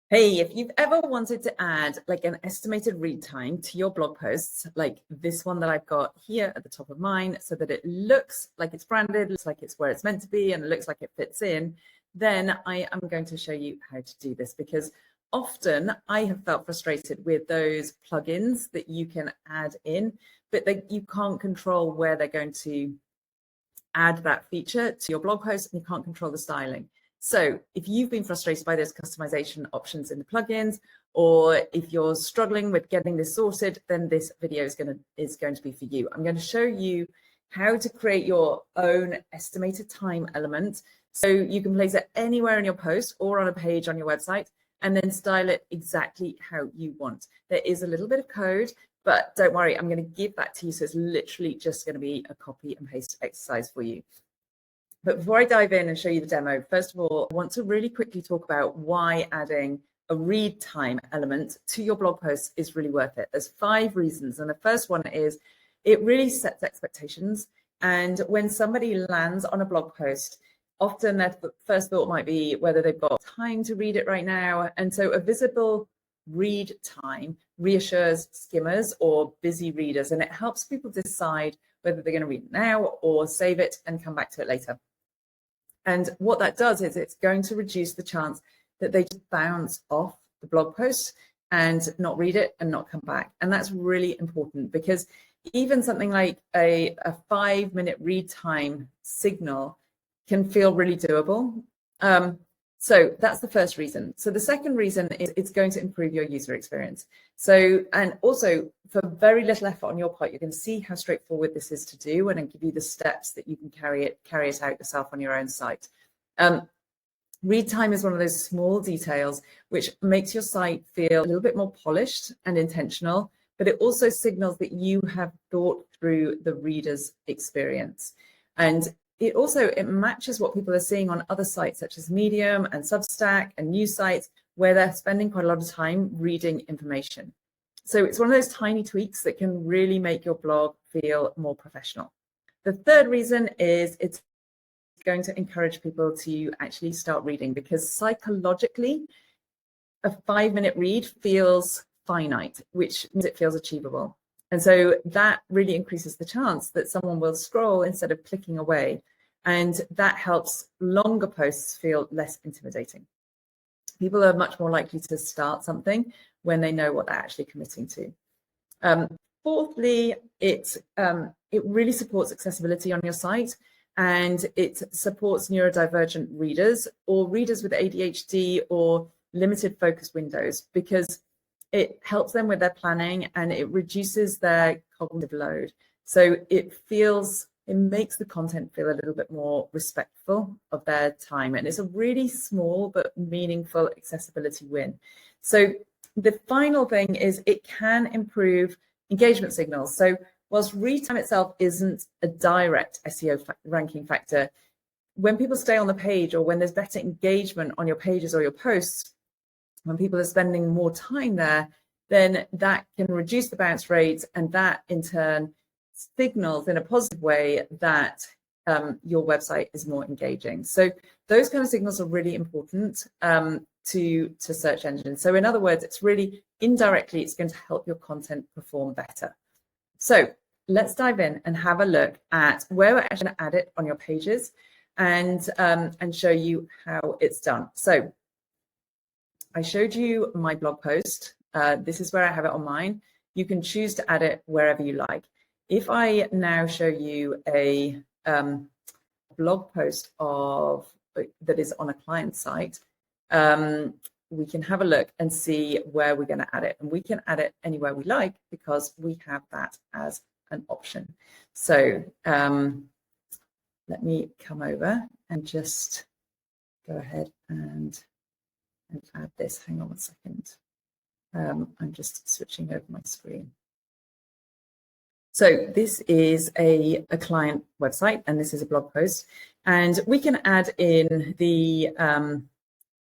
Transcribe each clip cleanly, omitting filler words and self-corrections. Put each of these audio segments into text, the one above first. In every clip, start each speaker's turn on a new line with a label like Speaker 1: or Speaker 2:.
Speaker 1: Hey, if you've ever wanted to add like an estimated read time to your blog posts, like this one that I've got here at the top of mine, so that it looks like it's branded, looks like it's where it's meant to be, and it looks like it fits in, then I am going to show you how to do this, because often I have felt frustrated with those plugins that you can add in, but you can't control where they're going to add that feature to your blog post, and you can't control the styling. So if you've been frustrated by those customization options in the plugins, or if you're struggling with getting this sorted, then this video is going to be for you. I'm going to show you how to create your own estimated time element, so you can place it anywhere in your post or on a page on your website, and then style it exactly how you want. There is a little bit of code, but don't worry, I'm going to give that to you. So it's literally just going to be a copy and paste exercise for you. But before I dive in and show you the demo, first of all, I want to really quickly talk about why adding a read time element to your blog post is really worth it. There's 5 reasons. And the first one is it really sets expectations. And when somebody lands on a blog post, often their first thought might be whether they've got time to read it right now. And so a visible read time reassures skimmers or busy readers, and it helps people decide whether they're going to read it now or save it and come back to it later. And what that does is it's going to reduce the chance that they just bounce off the blog post and not read it and not come back. And that's really important, because even something like a 5-minute read time signal can feel really doable. So that's the first reason. So the second reason is it's going to improve your user experience. So, and also for very little effort on your part, you can see how straightforward this is to do, and I'll give you the steps that you can carry it out yourself on your own site. Read time is one of those small details which makes your site feel a little bit more polished and intentional, but it also signals that you have thought through the reader's experience. And it matches what people are seeing on other sites such as Medium and Substack and news sites, where they're spending quite a lot of time reading information. So it's one of those tiny tweaks that can really make your blog feel more professional. The third reason is it's going to encourage people to actually start reading, because psychologically, a 5-minute read feels finite, which means it feels achievable. And so that really increases the chance that someone will scroll instead of clicking away. And that helps longer posts feel less intimidating. People are much more likely to start something when they know what they're actually committing to. Fourthly, it really supports accessibility on your site, and it supports neurodivergent readers or readers with ADHD or limited focus windows, because it helps them with their planning and it reduces their cognitive load. So it makes the content feel a little bit more respectful of their time. And it's a really small but meaningful accessibility win. So the final thing is it can improve engagement signals. So whilst read time itself isn't a direct SEO ranking factor, when people stay on the page, or when there's better engagement on your pages or your posts, when people are spending more time there, then that can reduce the bounce rate, and that in turn signals in a positive way that your website is more engaging. So those kind of signals are really important to search engines. So in other words, it's really indirectly, it's going to help your content perform better. So let's dive in and have a look at where we're actually going to add it on your pages, and show you how it's done. So I showed you my blog post. This is where I have it on mine. You can choose to add it wherever you like. If I now show you a blog post that is on a client site, we can have a look and see where we're going to add it. And we can add it anywhere we like, because we have that as an option. So let me come over and just go ahead and add this. Hang on 1 second. I'm just switching over my screen. So this is a client website, and this is a blog post, and we can add in the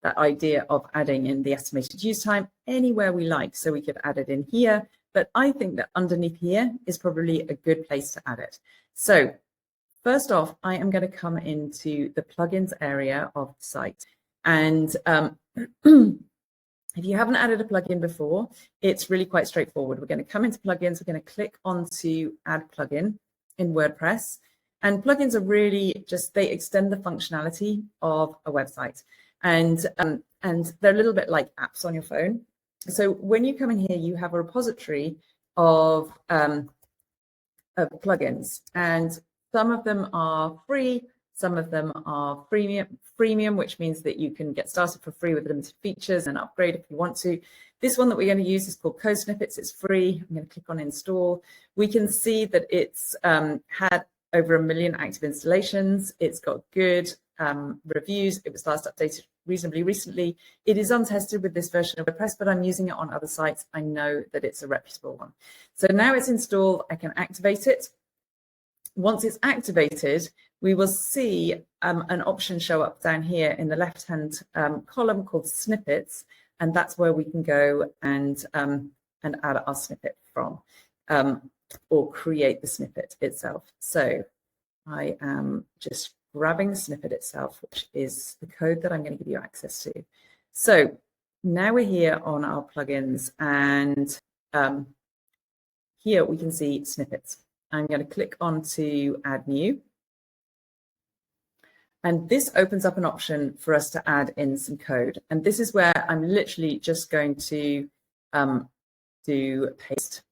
Speaker 1: that idea of adding in the estimated use time anywhere we like. So we could add it in here, but I think that underneath here is probably a good place to add it. So first off, I am going to come into the plugins area of the site, and If you haven't added a plugin before, it's really quite straightforward. We're going to come into plugins. We're going to click onto add plugin in WordPress. And plugins are really just, they extend the functionality of a website. And they're a little bit like apps on your phone. So when you come in here, you have a repository of plugins, and some of them are free, some of them are freemium, which means that you can get started for free with limited features and upgrade if you want to. This one that we're going to use is called Code Snippets. It's free. I'm going to click on install. We can see that it's had over 1 million active installations. It's got good reviews. It was last updated reasonably recently. It is untested with this version of WordPress, but I'm using it on other sites. I know that it's a reputable one. So now it's installed, I can activate it. Once it's activated, we will see an option show up down here in the left-hand column called snippets, and that's where we can go and add our snippet from, or create the snippet itself. So I am just grabbing the snippet itself, which is the code that I'm going to give you access to. So now we're here on our plugins, and here we can see snippets. I'm going to click on to add new. And this opens up an option for us to add in some code. And this is where I'm literally just going to do paste.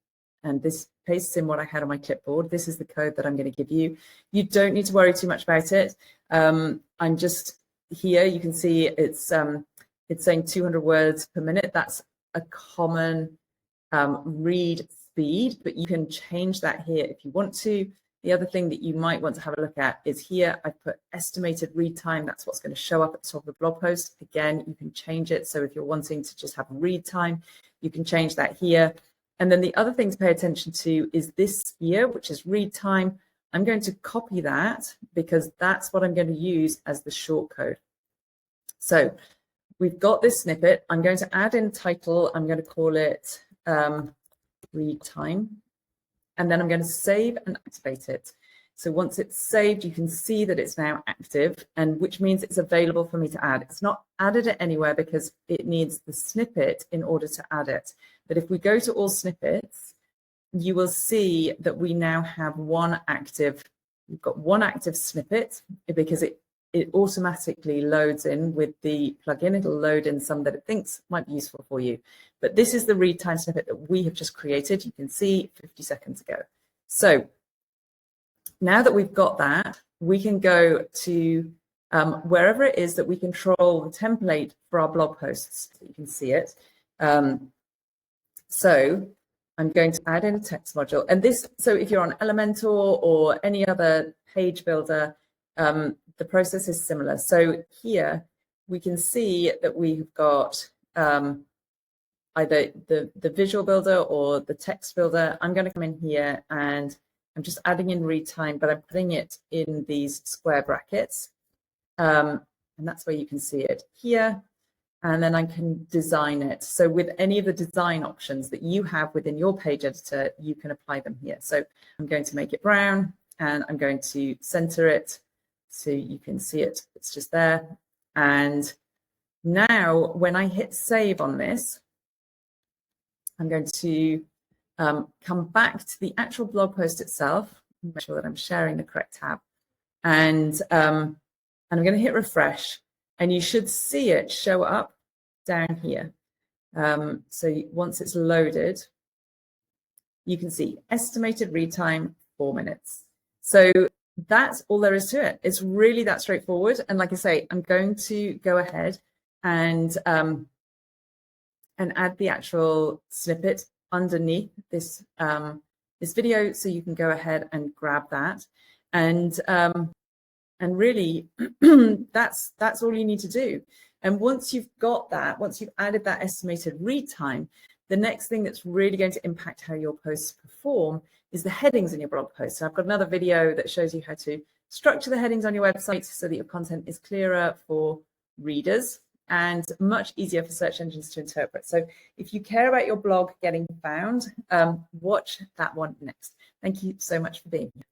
Speaker 1: And this pastes in what I had on my clipboard. This is the code that I'm going to give you. You don't need to worry too much about it. I'm just here. You can see it's saying 200 words per minute. That's a common read speed, but you can change that here if you want to. The other thing that you might want to have a look at is here. I've put estimated read time. That's what's going to show up at the top of the blog post. Again, you can change it. So if you're wanting to just have read time, you can change that here. And then the other thing to pay attention to is this here, which is read time. I'm going to copy that because that's what I'm going to use as the shortcode. So we've got this snippet. I'm going to add in title. I'm going to call it read time. And then I'm going to save and activate it. So once it's saved, you can see that it's now active, and which means it's available for me to add. It's not added it anywhere because it needs the snippet in order to add it. But if we go to all snippets, you will see that we now have we've got one active snippet because it automatically loads in with the plugin. It'll load in some that it thinks might be useful for you. But this is the read time snippet that we have just created. You can see 50 seconds ago. So now that we've got that, we can go to wherever it is that we control the template for our blog posts. So you can see it. So I'm going to add in a text module. And this, so if you're on Elementor or any other page builder, the process is similar. So here we can see that we've got either the visual builder or the text builder. I'm going to come in here and I'm just adding in read time, but I'm putting it in these square brackets. And that's where you can see it here. And then I can design it. So with any of the design options that you have within your page editor, you can apply them here. So I'm going to make it brown and I'm going to center it so you can see it. It's just there. And now when I hit save on this, I'm going to come back to the actual blog post itself, make sure that I'm sharing the correct tab. And I'm going to hit refresh. And you should see it show up down here. So once it's loaded, you can see estimated read time 4 minutes. So that's all there is to it. It's really that straightforward. And like I say, I'm going to go ahead and add the actual snippet underneath this this video, so you can go ahead and grab that. And really, that's all you need to do. And once you've got that, once you've added that estimated read time, the next thing that's really going to impact how your posts perform is the headings in your blog post. So I've got another video that shows you how to structure the headings on your website so that your content is clearer for readers and much easier for search engines to interpret. So if you care about your blog getting found, watch that one next. Thank you so much for being here.